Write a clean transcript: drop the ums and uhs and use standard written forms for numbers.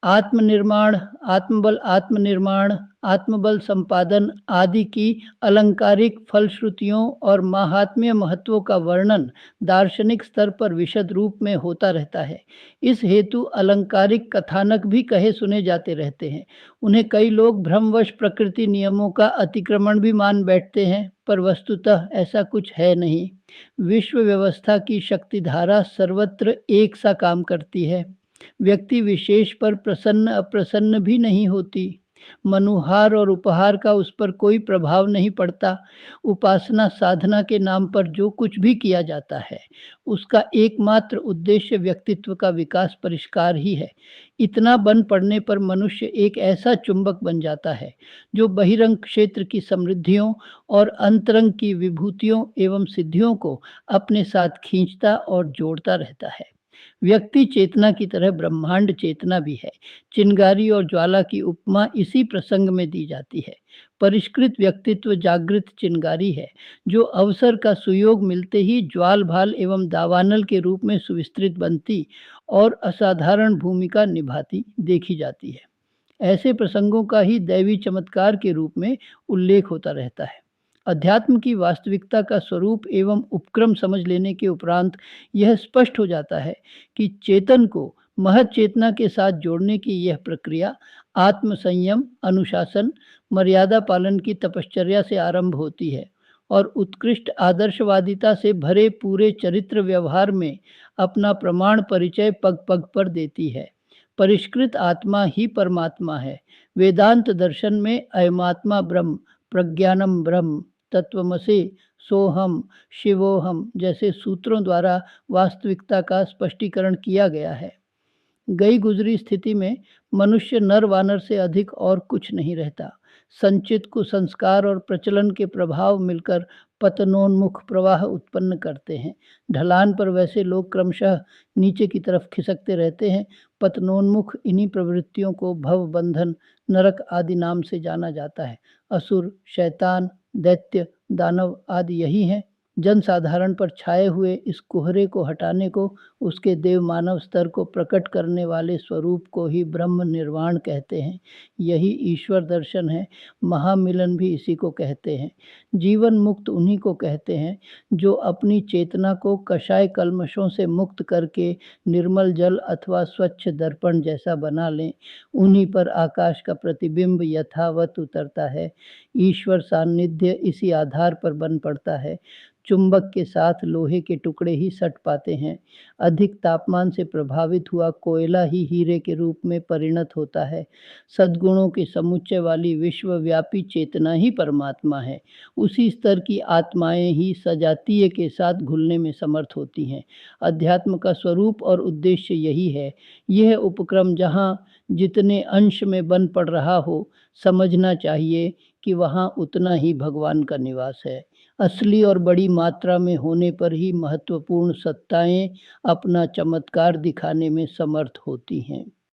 आत्मनिर्माण, आत्मबल आत्मनिर्माण, आत्मबल संपादन आदि की अलंकारिक फलश्रुतियों और माहात्म्य महत्वों का वर्णन दार्शनिक स्तर पर विशद रूप में होता रहता है। इस हेतु अलंकारिक कथानक भी कहे सुने जाते रहते हैं। उन्हें कई लोग भ्रमवश प्रकृति नियमों का अतिक्रमण भी मान बैठते हैं, पर वस्तुतः ऐसा कुछ है नहीं। विश्व व्यवस्था की शक्तिधारा सर्वत्र एक सा काम करती है। व्यक्ति विशेष पर प्रसन्न अप्रसन्न भी नहीं होती। मनुहार और उपहार का उस पर कोई प्रभाव नहीं पड़ता। उपासना साधना के नाम पर जो कुछ भी किया जाता है, उसका एकमात्र उद्देश्य व्यक्तित्व का विकास परिष्कार ही है। इतना बन पड़ने पर मनुष्य एक ऐसा चुंबक बन जाता है, जो बहिरंग क्षेत्र की समृद्धियों और अंतरंग की विभूतियों एवं सिद्धियों को अपने साथ खींचता और जोड़ता रहता है। व्यक्ति चेतना की तरह ब्रह्मांड चेतना भी है। चिंगारी और ज्वाला की उपमा इसी प्रसंग में दी जाती है। परिष्कृत व्यक्तित्व जागृत चिंगारी है, जो अवसर का सुयोग मिलते ही ज्वाल भाल एवं दावानल के रूप में सुविस्तृत बनती और असाधारण भूमिका निभाती देखी जाती है। ऐसे प्रसंगों का ही दैवी चमत्कार के रूप में उल्लेख होता रहता है। अध्यात्म की वास्तविकता का स्वरूप एवं उपक्रम समझ लेने के उपरांत यह स्पष्ट हो जाता है कि चेतन को महत चेतना के साथ जोड़ने की यह प्रक्रिया आत्म संयम, अनुशासन, मर्यादा पालन की तपश्चर्या से आरंभ होती है और उत्कृष्ट आदर्शवादिता से भरे पूरे चरित्र व्यवहार में अपना प्रमाण परिचय पग पग पर देती है। परिष्कृत आत्मा ही परमात्मा है। वेदांत दर्शन में अयमात्मा ब्रह्म, प्रज्ञानम ब्रह्म, तत्वमसि, सोहम, शिवोहम जैसे सूत्रों द्वारा वास्तविकता का स्पष्टीकरण किया गया है। गई गुजरी स्थिति में मनुष्य नर वानर से अधिक और कुछ नहीं रहता। संचित कुसंस्कार और प्रचलन के प्रभाव मिलकर पतनोन्मुख प्रवाह उत्पन्न करते हैं। ढलान पर वैसे लोग क्रमशः नीचे की तरफ खिसकते रहते हैं। पतनोन्मुख इन्हीं प्रवृत्तियों को भव बंधन, नरक आदि नाम से जाना जाता है। असुर, शैतान, दैत्य, दानव आदि यही हैं। जन साधारण पर छाए हुए इस कुहरे को हटाने को, उसके देव मानव स्तर को प्रकट करने वाले स्वरूप को ही ब्रह्म निर्वाण कहते हैं। यही ईश्वर दर्शन है। महामिलन भी इसी को कहते हैं। जीवन मुक्त उन्हीं को कहते हैं जो अपनी चेतना को कषाय कल्मशों से मुक्त करके निर्मल जल अथवा स्वच्छ दर्पण जैसा बना लें। उन्हीं पर आकाश का प्रतिबिंब यथावत उतरता है। ईश्वर सान्निध्य इसी आधार पर बन पड़ता है। चुंबक के साथ लोहे के टुकड़े ही सट पाते हैं। अधिक तापमान से प्रभावित हुआ कोयला ही हीरे के रूप में परिणत होता है। सद्गुणों के समुच्चय वाली विश्वव्यापी चेतना ही परमात्मा है। उसी स्तर की आत्माएं ही सजातीय के साथ घुलने में समर्थ होती हैं। अध्यात्म का स्वरूप और उद्देश्य यही है। यह उपक्रम जहाँ जितने अंश में बन पड़ रहा हो, समझना चाहिए कि वहाँ उतना ही भगवान का निवास है। असली और बड़ी मात्रा में होने पर ही महत्वपूर्ण सत्ताएं अपना चमत्कार दिखाने में समर्थ होती हैं।